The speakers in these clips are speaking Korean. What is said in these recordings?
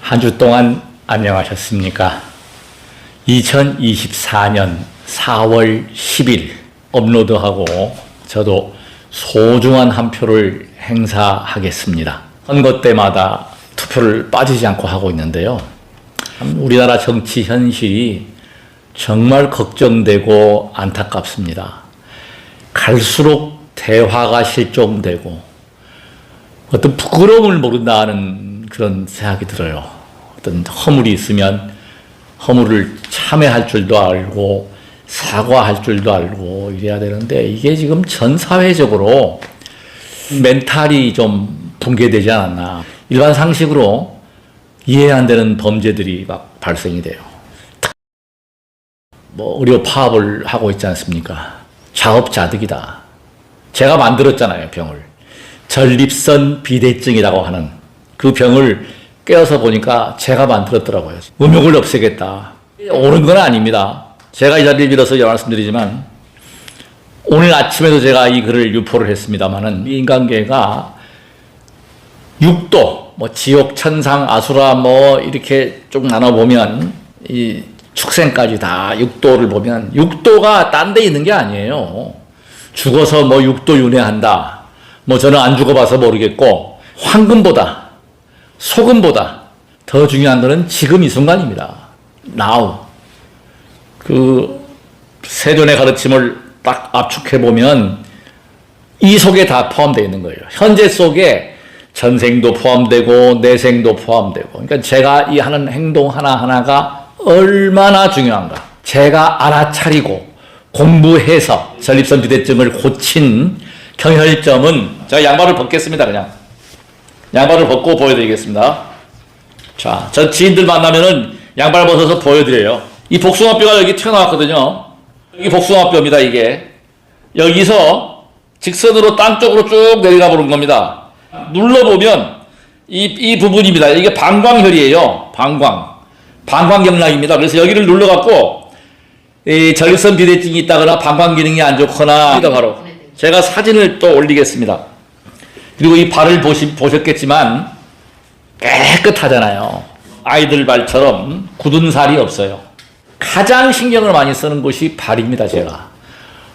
한 주 동안 안녕하셨습니까? 2024년 4월 10일 업로드하고 저도 소중한 한 표를 행사하겠습니다. 선거 때마다 투표를 빠지지 않고 하고 있는데요. 우리나라 정치 현실이 정말 걱정되고 안타깝습니다. 갈수록 대화가 실종되고 어떤 부끄러움을 모른다는 그런 생각이 들어요. 어떤 허물이 있으면 허물을 참회할 줄도 알고 사과할 줄도 알고 이래야 되는데 이게 지금 전 사회적으로 멘탈이 좀 붕괴되지 않았나. 일반 상식으로 이해 안 되는 범죄들이 막 발생이 돼요. 의료 파업을 하고 있지 않습니까? 자업자득이다. 제가 만들었잖아요, 병을. 전립선 비대증이라고 하는 그 병을 깨어서 보니까 제가 만들었더라고요. 음욕을 없애겠다. 옳은 건 아닙니다. 제가 이 자리를 빌어서 말씀드리지만 오늘 아침에도 제가 이 글을 유포를 했습니다만은 인간계가 육도, 지옥, 천상, 아수라 이렇게 쭉 나눠보면 이 축생까지 다 육도를 보면 육도가 딴 데 있는 게 아니에요. 죽어서 육도 윤회한다. 저는 안 죽어봐서 모르겠고 황금보다 소금보다 더 중요한 것은 지금 이 순간입니다. Now. 그 세존의 가르침을 딱 압축해보면 이 속에 다 포함되어 있는 거예요. 현재 속에 전생도 포함되고 내생도 포함되고 그러니까 제가 이 하는 행동 하나하나가 얼마나 중요한가. 제가 알아차리고 공부해서 전립선 비대증을 고친 경혈점은 제가 양말을 벗겠습니다. 그냥 양말을 벗고 보여드리겠습니다. 자, 저 지인들 만나면은 양말 벗어서 보여드려요. 이 복숭아뼈가 여기 튀어나왔거든요. 여기 복숭아뼈입니다. 이게 여기서 직선으로 땅 쪽으로 쭉 내려가 보는 겁니다. 눌러보면 이 부분입니다. 이게 방광혈이에요. 방광경락입니다. 그래서 여기를 눌러갖고 이 전립선 비대증이 있다거나 방광 기능이 안 좋거나 바로 제가 사진을 또 올리겠습니다. 그리고 이 발을 보셨겠지만 깨끗하잖아요. 아이들 발처럼 굳은 살이 없어요. 가장 신경을 많이 쓰는 곳이 발입니다. 제가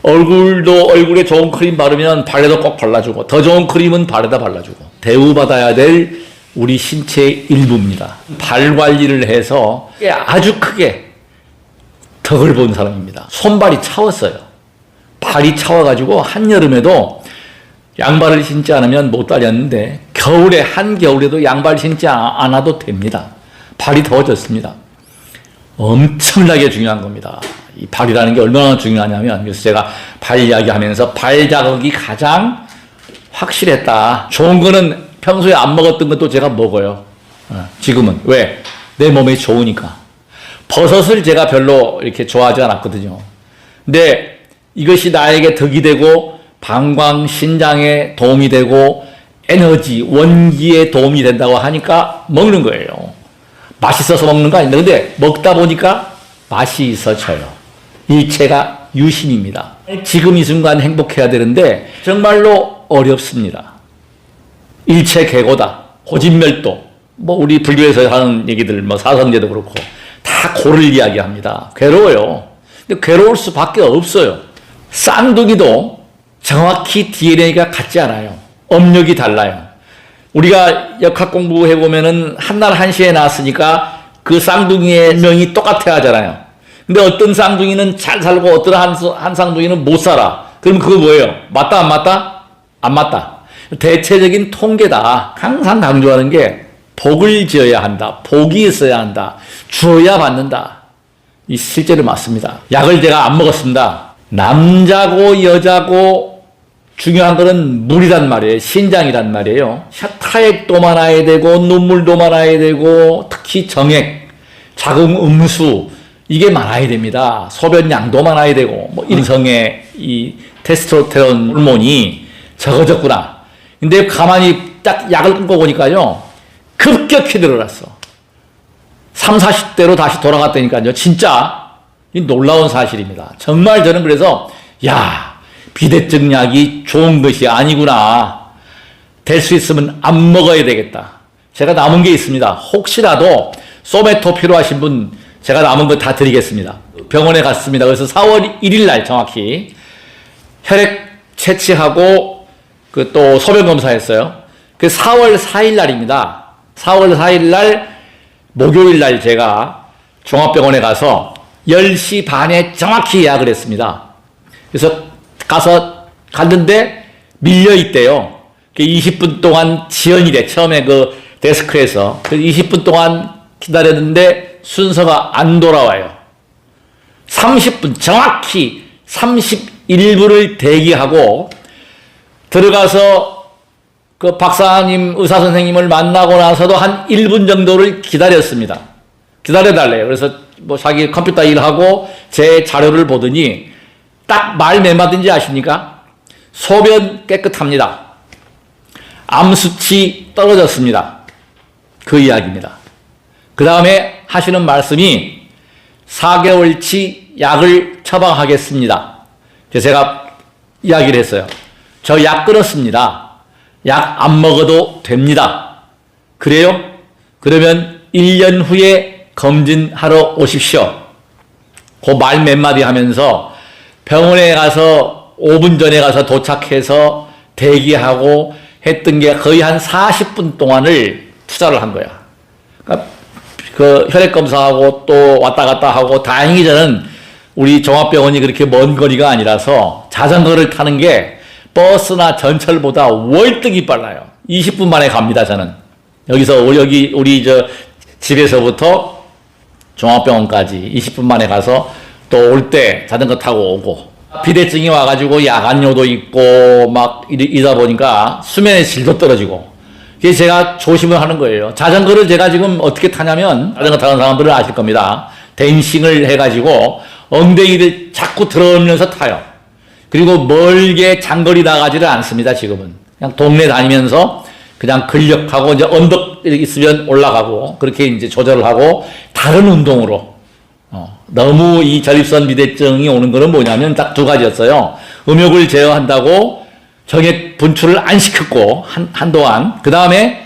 얼굴에 좋은 크림 바르면 발에도 꼭 발라주고 더 좋은 크림은 발에다 발라주고 대우받아야 될 우리 신체의 일부입니다. 발 관리를 해서 아주 크게 덕을 본 사람입니다. 손발이 차웠어요. 발이 차워가지고 한여름에도 양발을 신지 않으면 못 다녔는데 겨울에 한겨울에도 양발 신지 않아도 됩니다. 발이 더워졌습니다. 엄청나게 중요한 겁니다. 이 발이라는 게 얼마나 중요하냐면 그래서 제가 발 이야기하면서 발 자극이 가장 확실했다. 좋은 거는 평소에 안 먹었던 것도 제가 먹어요. 지금은. 왜? 내 몸에 좋으니까. 버섯을 제가 별로 이렇게 좋아하지 않았거든요. 근데 이것이 나에게 덕이 되고 방광, 신장에 도움이 되고 에너지, 원기에 도움이 된다고 하니까 먹는 거예요. 맛있어서 먹는 거 아닙니다. 근데 먹다 보니까 맛이 있어져요. 일체가 유심입니다. 지금 이 순간 행복해야 되는데 정말로 어렵습니다. 일체 개고다. 고진멸도. 우리 불교에서 하는 얘기들, 사성제도 그렇고 다 고를 이야기합니다. 괴로워요. 근데 괴로울 수밖에 없어요. 쌍둥이도 정확히 DNA가 같지 않아요. 업력이 달라요. 우리가 역학 공부해보면은 한날 한시에 낳았으니까 그 쌍둥이의 명이 똑같아 하잖아요. 근데 어떤 쌍둥이는 잘 살고 어떤 한 쌍둥이는 못 살아. 그럼 그거 뭐예요? 맞다, 안 맞다? 안 맞다. 대체적인 통계다. 항상 강조하는 게 복을 지어야 한다. 복이 있어야 한다. 주어야 받는다. 이 실제로 맞습니다. 약을 제가 안 먹었습니다. 남자고 여자고 중요한 거는 물이란 말이에요. 신장이란 말이에요. 타액도 많아야 되고 눈물도 많아야 되고 특히 정액, 자궁 음수 이게 많아야 됩니다. 소변량도 많아야 되고 인성의 이 테스토스테론 호르몬이 적어졌구나. 근데 가만히 딱 약을 끊고 보니까요. 급격히 늘어났어. 30, 40대로 다시 돌아갔다니까요. 진짜 놀라운 사실입니다. 정말 저는 그래서 비대증 약이 좋은 것이 아니구나. 될 수 있으면 안 먹어야 되겠다. 제가 남은 게 있습니다. 혹시라도 소메토 필요하신 분 제가 남은 거 다 드리겠습니다. 병원에 갔습니다. 그래서 4월 1일 날 정확히 혈액 채취하고 그 또 소변 검사했어요. 그 4월 4일 날입니다. 4월 4일 날 목요일 날 제가 종합병원에 가서 10시 반에 정확히 예약을 했습니다. 그래서 갔는데 밀려 있대요. 20분 동안 지연이래. 처음에 그 데스크에서. 20분 동안 기다렸는데 순서가 안 돌아와요. 30분, 정확히 31분을 대기하고 들어가서 그 박사님, 의사 선생님을 만나고 나서도 한 1분 정도를 기다렸습니다. 기다려달래요. 그래서 뭐 자기 컴퓨터 일하고 제 자료를 보더니 딱 말 몇 마디인지 아십니까? 소변 깨끗합니다. 암수치 떨어졌습니다. 그 이야기입니다. 그 다음에 하시는 말씀이 4개월치 약을 처방하겠습니다. 그래서 제가 이야기를 했어요. 저 약 끊었습니다. 약 안 먹어도 됩니다. 그래요? 그러면 1년 후에 검진하러 오십시오. 그 말 몇 마디 하면서 병원에 가서 5분 전에 가서 도착해서 대기하고 했던 게 거의 한 40분 동안을 투자를 한 거야. 그러니까 그 혈액검사하고 또 왔다 갔다 하고 다행히 저는 우리 종합병원이 그렇게 먼 거리가 아니라서 자전거를 타는 게 버스나 전철보다 월등히 빨라요. 20분 만에 갑니다, 저는. 여기서, 여기, 우리 집에서부터 종합병원까지 20분 만에 가서 또 올 때 자전거 타고 오고. 비대증이 와가지고 야간요도 있고 막 이러다 보니까 수면의 질도 떨어지고. 그래서 제가 조심을 하는 거예요. 자전거를 제가 지금 어떻게 타냐면, 자전거 타는 사람들은 아실 겁니다. 댄싱을 해가지고 엉덩이를 자꾸 들어오면서 타요. 그리고 멀게 장거리 나가지를 않습니다, 지금은. 그냥 동네 다니면서 그냥 근력하고 이제 언덕 있으면 올라가고 그렇게 이제 조절을 하고 다른 운동으로. 너무 이 전립선 비대증이 오는 거는 뭐냐면 딱 두 가지였어요. 음욕을 제어한다고 정액 분출을 안 시켰고, 한동안. 그 다음에,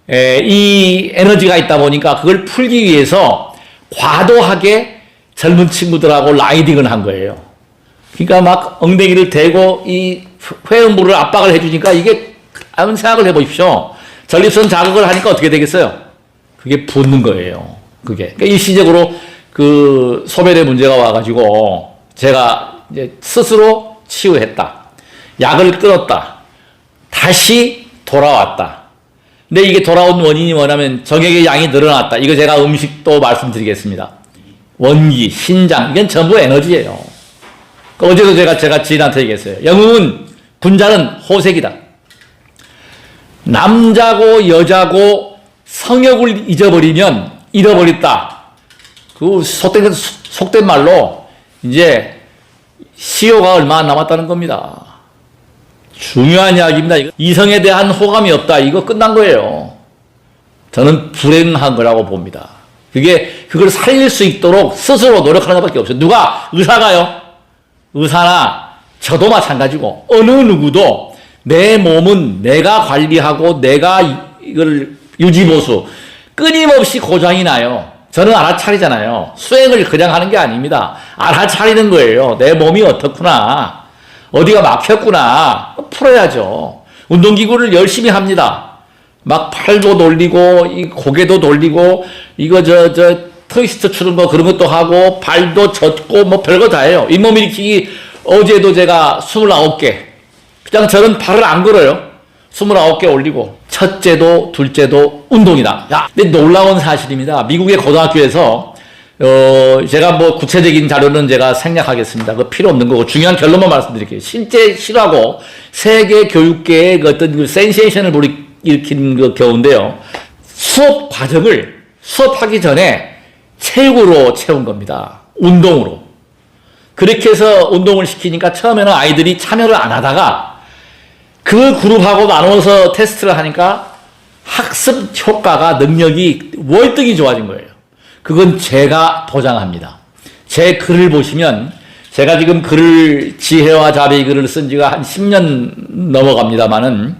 이 에너지가 있다 보니까 그걸 풀기 위해서 과도하게 젊은 친구들하고 라이딩을 한 거예요. 그러니까 막 엉덩이를 대고 이 회음부를 압박을 해주니까 이게, 한번 생각을 해보십시오. 전립선 자극을 하니까 어떻게 되겠어요? 그게 붓는 거예요. 그게. 그러니까 일시적으로 그 소변에 문제가 와가지고 제가 이제 스스로 치유했다. 약을 끊었다. 다시 돌아왔다. 근데 이게 돌아온 원인이 뭐냐면 정액의 양이 늘어났다. 이거 제가 음식도 말씀드리겠습니다. 원기, 신장, 이건 전부 에너지예요. 어제도 제가 지인한테 얘기했어요. 영웅은, 군자는 호색이다. 남자고 여자고 성욕을 잃어버렸다. 그 속된 말로 이제 시효가 얼마 안 남았다는 겁니다. 중요한 이야기입니다. 이성에 대한 호감이 없다. 이거 끝난 거예요. 저는 불행한 거라고 봅니다. 그걸 살릴 수 있도록 스스로 노력하는 것밖에 없어요. 누가? 의사가요? 의사나 저도 마찬가지고 어느 누구도 내 몸은 내가 관리하고 내가 이걸 유지보수 끊임없이 고장이 나요. 저는 알아차리잖아요. 수행을 그냥 하는 게 아닙니다. 알아차리는 거예요. 내 몸이 어떻구나. 어디가 막혔구나. 풀어야죠. 운동기구를 열심히 합니다. 막 팔도 돌리고, 이 고개도 돌리고, 이거 트위스트 추는 거 그런 것도 하고, 발도 젖고, 뭐 별거 다 해요. 잇몸 일으키기 어제도 제가 29개. 그냥 저는 발을 안 걸어요. 29개 올리고. 첫째도 둘째도 운동이다. 야, 근데 놀라운 사실입니다. 미국의 고등학교에서 제가 뭐 구체적인 자료는 제가 생략하겠습니다. 그거 필요 없는 거고 중요한 결론만 말씀드릴게요. 실제 실화고 세계 교육계의 그 어떤 그 센세이션을 일으킨 그 경우인데요. 수업 과정을 수업하기 전에 체육으로 채운 겁니다. 운동으로. 그렇게 해서 운동을 시키니까 처음에는 아이들이 참여를 안 하다가 그 그룹하고 나눠서 테스트를 하니까 학습 효과가 능력이 월등히 좋아진 거예요. 그건 제가 보장합니다. 제 글을 보시면 제가 지금 지혜와 자비 글을 쓴 지가 한 10년 넘어갑니다만은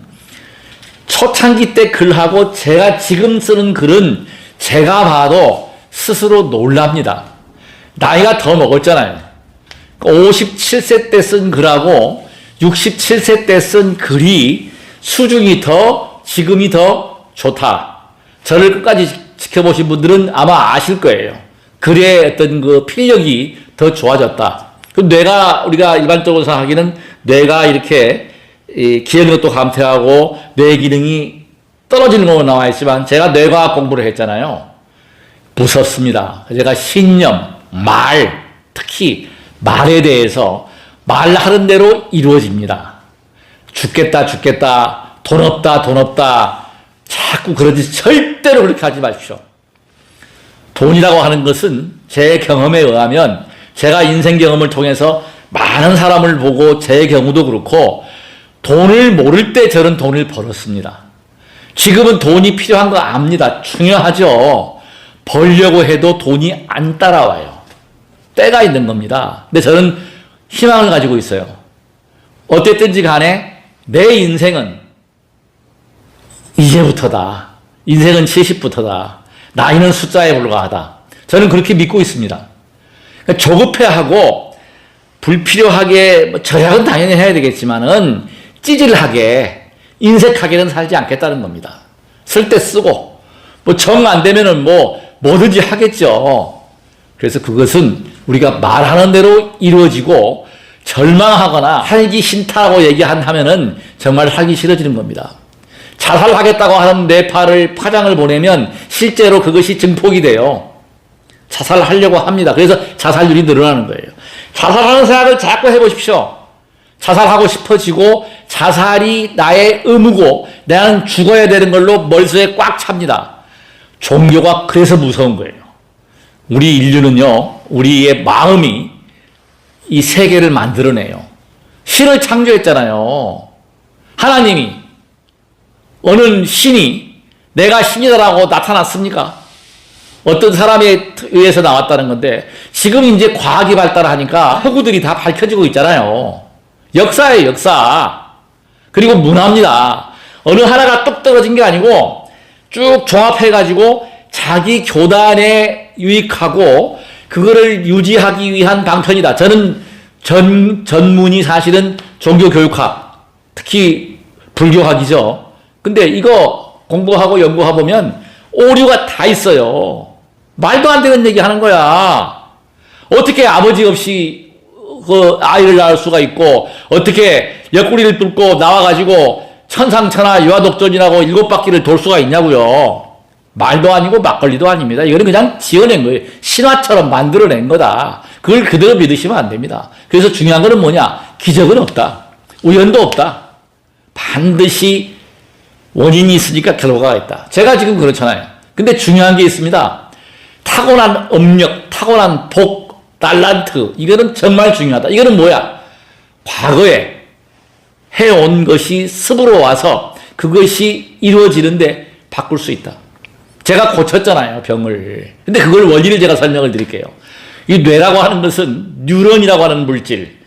초창기 때 글하고 제가 지금 쓰는 글은 제가 봐도 스스로 놀랍니다. 나이가 더 먹었잖아요. 57세 때 쓴 글하고 67세 때 쓴 글이 수준이 지금이 더 좋다. 저를 끝까지 지켜보신 분들은 아마 아실 거예요. 글의 어떤 그 필력이 더 좋아졌다. 우리가 일반적으로 생각하기는 뇌가 이렇게 기억력도 감퇴하고 뇌 기능이 떨어지는 걸로 나와 있지만 제가 뇌과학 공부를 했잖아요. 무섭습니다. 제가 신념, 말, 특히 말에 대해서 말하는 대로 이루어집니다. 죽겠다, 돈 없다. 자꾸 그러지 절대로 그렇게 하지 마십시오. 돈이라고 하는 것은 제 경험에 의하면 제가 인생 경험을 통해서 많은 사람을 보고 제 경우도 그렇고 돈을 모를 때 저는 돈을 벌었습니다. 지금은 돈이 필요한 거 압니다. 중요하죠. 벌려고 해도 돈이 안 따라와요. 때가 있는 겁니다. 근데 저는 희망을 가지고 있어요. 어쨌든지 간에 내 인생은 이제부터다. 인생은 70부터다. 나이는 숫자에 불과하다. 저는 그렇게 믿고 있습니다. 그러니까 조급해하고 불필요하게 절약은 당연히 해야 되겠지만은 찌질하게 인색하게는 살지 않겠다는 겁니다. 쓸 때 쓰고 정 안 되면은 뭐든지 하겠죠. 그래서 그것은 우리가 말하는 대로 이루어지고 절망하거나 하기 싫다고 얘기하면은 정말 하기 싫어지는 겁니다. 자살하겠다고 하는 파장을 보내면 실제로 그것이 증폭이 돼요. 자살하려고 합니다. 그래서 자살률이 늘어나는 거예요. 자살하는 생각을 자꾸 해보십시오. 자살하고 싶어지고 자살이 나의 의무고 나는 죽어야 되는 걸로 머릿속에 꽉 찹니다. 종교가 그래서 무서운 거예요. 우리 인류는요, 우리의 마음이 이 세계를 만들어내요. 신을 창조했잖아요. 하나님이 어느 신이 내가 신이다라고 나타났습니까? 어떤 사람에 의해서 나왔다는 건데 지금 이제 과학이 발달하니까 허구들이 다 밝혀지고 있잖아요. 역사예요, 역사. 그리고 문화입니다. 어느 하나가 뚝 떨어진 게 아니고 쭉 종합해가지고 자기 교단에 유익하고 그거를 유지하기 위한 방편이다. 저는 전문이 사실은 종교교육학, 특히 불교학이죠. 근데 이거 공부하고 연구하고 보면 오류가 다 있어요. 말도 안 되는 얘기 하는 거야. 어떻게 아버지 없이 그 아이를 낳을 수가 있고 어떻게 옆구리를 뚫고 나와가지고 천상천하 유아독존이라고 7바퀴를 돌 수가 있냐고요. 말도 아니고 막걸리도 아닙니다. 이거는 그냥 지어낸 거예요. 신화처럼 만들어낸 거다. 그걸 그대로 믿으시면 안 됩니다. 그래서 중요한 거는 뭐냐? 기적은 없다. 우연도 없다. 반드시 원인이 있으니까 결과가 있다. 제가 지금 그렇잖아요. 근데 중요한 게 있습니다. 타고난 업력, 타고난 복, 달란트, 이거는 정말 중요하다. 이거는 뭐야? 과거에 해온 것이 습으로 와서 그것이 이루어지는데 바꿀 수 있다. 제가 고쳤잖아요, 병을. 근데 그걸 원리를 제가 설명을 드릴게요. 이 뇌라고 하는 것은 뉴런이라고 하는 물질,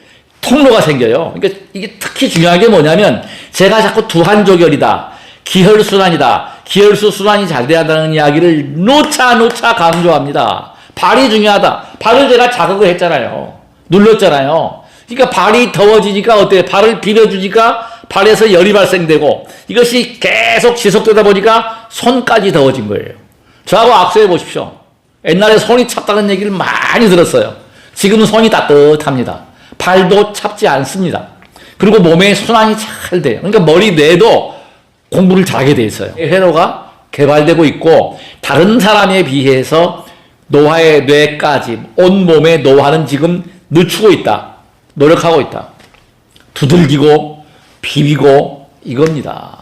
통로가 생겨요. 그러니까 이게 특히 중요한 게 뭐냐면 제가 자꾸 두한조결이다, 기혈순환이다, 기혈수순환이 잘 돼야 한다는 이야기를 노차 강조합니다. 발이 중요하다. 발을 제가 자극을 했잖아요. 눌렀잖아요. 그러니까 발이 더워지니까 어때요? 발을 비벼주니까 발에서 열이 발생되고 이것이 계속 지속되다 보니까 손까지 더워진 거예요. 저하고 악수해 보십시오. 옛날에 손이 찹다는 얘기를 많이 들었어요. 지금은 손이 따뜻합니다. 발도 찹지 않습니다. 그리고 몸의 순환이 잘 돼요. 그러니까 머리 뇌도 공부를 잘하게 돼 있어요. 회로가 개발되고 있고 다른 사람에 비해서 노화의 뇌까지 온몸의 노화는 지금 늦추고 있다. 노력하고 있다. 두들기고 비비고 이겁니다.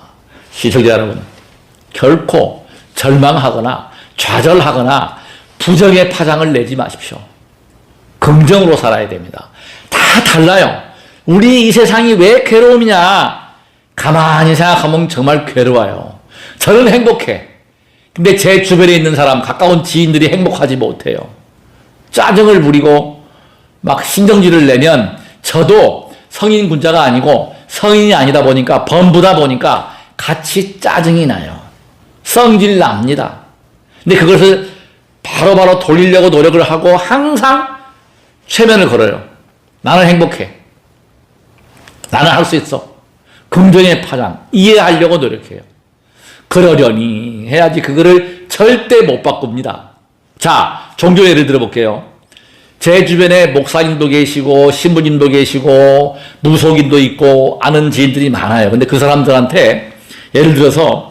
시청자 여러분, 결코 절망하거나 좌절하거나 부정의 파장을 내지 마십시오. 긍정으로 살아야 됩니다. 다 달라요. 우리 이 세상이 왜 괴로움이냐? 가만히 생각하면 정말 괴로워요. 저는 행복해. 근데 제 주변에 있는 사람, 가까운 지인들이 행복하지 못해요. 짜증을 부리고 막 신경질을 내면 저도 성인 군자가 아니고 성인이 아니다 보니까 범부다 보니까 같이 짜증이 나요. 성질 납니다. 근데 그것을 바로바로 돌리려고 노력을 하고 항상 최면을 걸어요. 나는 행복해. 나는 할 수 있어. 긍정의 파장, 이해하려고 노력해요. 그러려니 해야지 그거를 절대 못 바꿉니다. 자, 종교 예를 들어볼게요. 제 주변에 목사님도 계시고 신부님도 계시고 무속인도 있고 아는 지인들이 많아요. 근데 그 사람들한테 예를 들어서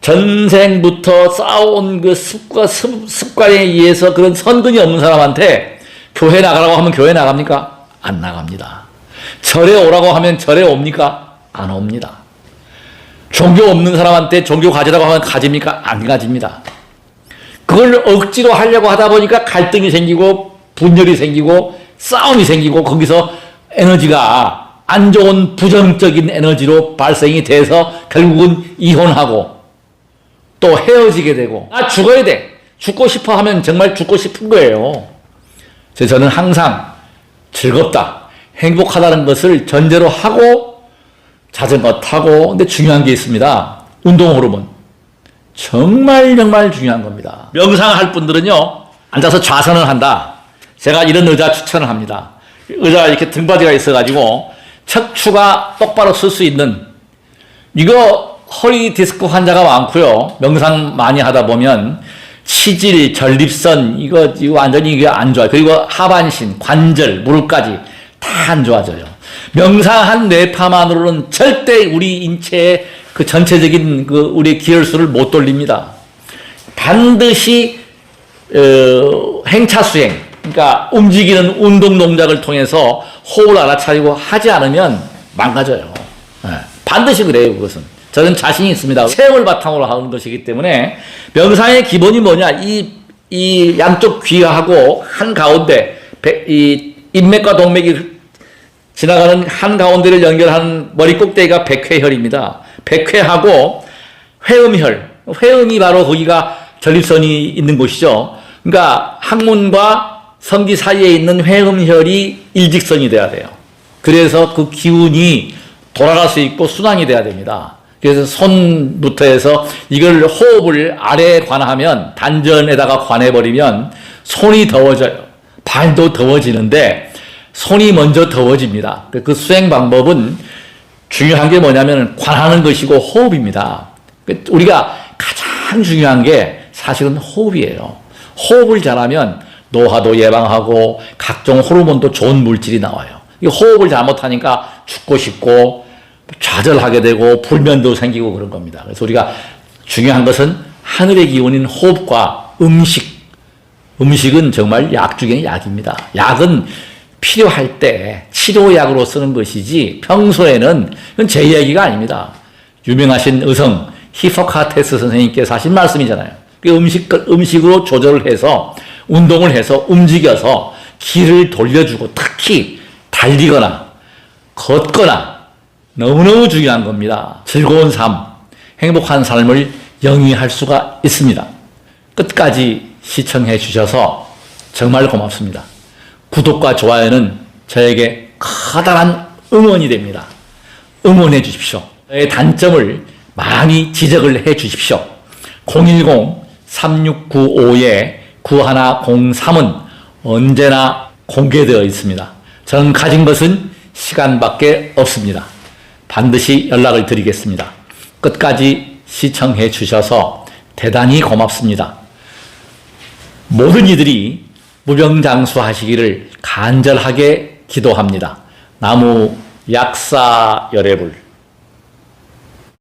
전생부터 쌓아온 그 습관에 의해서 그런 선근이 없는 사람한테 교회 나가라고 하면 교회 나갑니까? 안 나갑니다. 절에 오라고 하면 절에 옵니까? 안 옵니다. 종교 없는 사람한테 종교 가지라고 하면 가집니까? 안 가집니다. 그걸 억지로 하려고 하다 보니까 갈등이 생기고 분열이 생기고 싸움이 생기고 거기서 에너지가 안 좋은 부정적인 에너지로 발생이 돼서 결국은 이혼하고 또 헤어지게 되고 죽어야 돼. 죽고 싶어 하면 정말 죽고 싶은 거예요. 그래서 저는 항상 즐겁다, 행복하다는 것을 전제로 하고 자전거 타고 근데 중요한 게 있습니다. 운동 호르몬. 정말 중요한 겁니다. 명상할 분들은요. 앉아서 좌선을 한다. 제가 이런 의자 추천을 합니다. 의자가 이렇게 등받이가 있어가지고 척추가 똑바로 설 수 있는 이거 허리 디스크 환자가 많고요. 명상 많이 하다 보면 치질, 전립선 이거 완전히 이게 안 좋아요. 그리고 하반신, 관절, 무릎까지 다 안 좋아져요. 명상한 뇌파만으로는 절대 우리 인체의 그 전체적인 그 우리 기혈수를 못 돌립니다. 반드시 행차수행, 그러니까 움직이는 운동 동작을 통해서 호흡을 알아차리고 하지 않으면 망가져요. 네. 반드시 그래요, 그것은. 저는 자신이 있습니다. 체험을 바탕으로 하는 것이기 때문에 명상의 기본이 뭐냐? 이 양쪽 귀하고 한가운데 이 인맥과 동맥이 지나가는 한가운데를 연결하는 머리 꼭대기가 백회혈입니다. 백회하고 회음혈, 회음이 바로 거기가 전립선이 있는 곳이죠. 그러니까 항문과 성기 사이에 있는 회음혈이 일직선이 돼야 돼요. 그래서 그 기운이 돌아갈 수 있고 순환이 돼야 됩니다. 그래서 손부터 해서 이걸 호흡을 아래에 관하면 단전에다가 관해버리면 손이 더워져요. 발도 더워지는데 손이 먼저 더워집니다. 그 수행 방법은 중요한 게 뭐냐면 관하는 것이고 호흡입니다. 우리가 가장 중요한 게 사실은 호흡이에요. 호흡을 잘하면 노화도 예방하고 각종 호르몬도 좋은 물질이 나와요. 이 호흡을 잘못하니까 죽고 싶고 좌절하게 되고 불면도 생기고 그런 겁니다. 그래서 우리가 중요한 것은 하늘의 기운인 호흡과 음식은 정말 약 중에 약입니다. 약은 필요할 때 치료약으로 쓰는 것이지 평소에는 그건 제 이야기가 아닙니다. 유명하신 의성 히포카테스 선생님께서 하신 말씀이잖아요. 음식으로 조절을 해서 운동을 해서 움직여서 기를 돌려주고 특히 달리거나 걷거나 너무너무 중요한 겁니다. 즐거운 삶, 행복한 삶을 영위할 수가 있습니다. 끝까지 시청해 주셔서 정말 고맙습니다. 구독과 좋아요는 저에게 커다란 응원이 됩니다. 응원해 주십시오. 저의 단점을 많이 지적을 해 주십시오. 010-3695-9103은 언제나 공개되어 있습니다. 저는 가진 것은 시간밖에 없습니다. 반드시 연락을 드리겠습니다. 끝까지 시청해 주셔서 대단히 고맙습니다. 모든 이들이 무병장수하시기를 간절하게 기도합니다. 나무 약사 열애불.